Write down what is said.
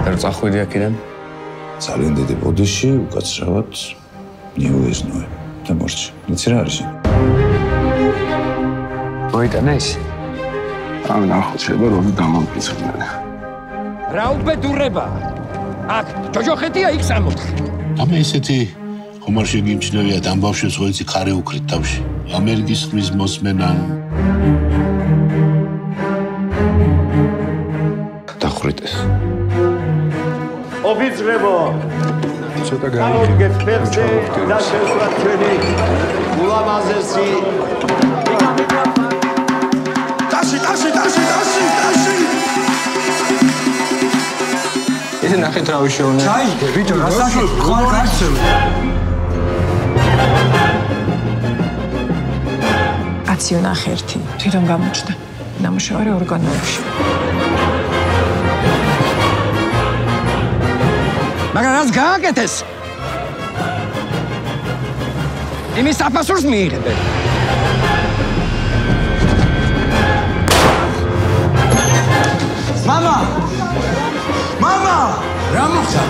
და წახვიდი აქედან? ძალიან დიდი ბოდიში, უკაცრავად ნიუეზნოე და მორჩი. იცი რა არის? მოიტანა ის? ამ ნახოთ შეიძლება რომ დამამტკიცებდნენ. რა უბედურება? აქ ჯოჯოხეთია იქ 64. ამ ესეთი ხომარ შეგიმჩნევიათ ამ ბავშვებს ხო იცი ხარი უკრით თავში. ამერიკის ხმის მოსმენა. დახვრიტეს. ოფიცრებო, ცოტა გამოგეთ ფერზე და შევსვათ ჩვენი ულამაზესი ესე ნახეთ რა ვიშოვნე. ჩაიგე, ბიჭო, რა სახე, ხვალ გასცემ. კაცი ნახე ერთი, თვითონ გამოჩნდა. ნამუშევარი ორგანოებში. მაგრამ რაც გააკეთეს? იმის აფასურს მიიღებენ. მამა! მამა! რა მოხდა?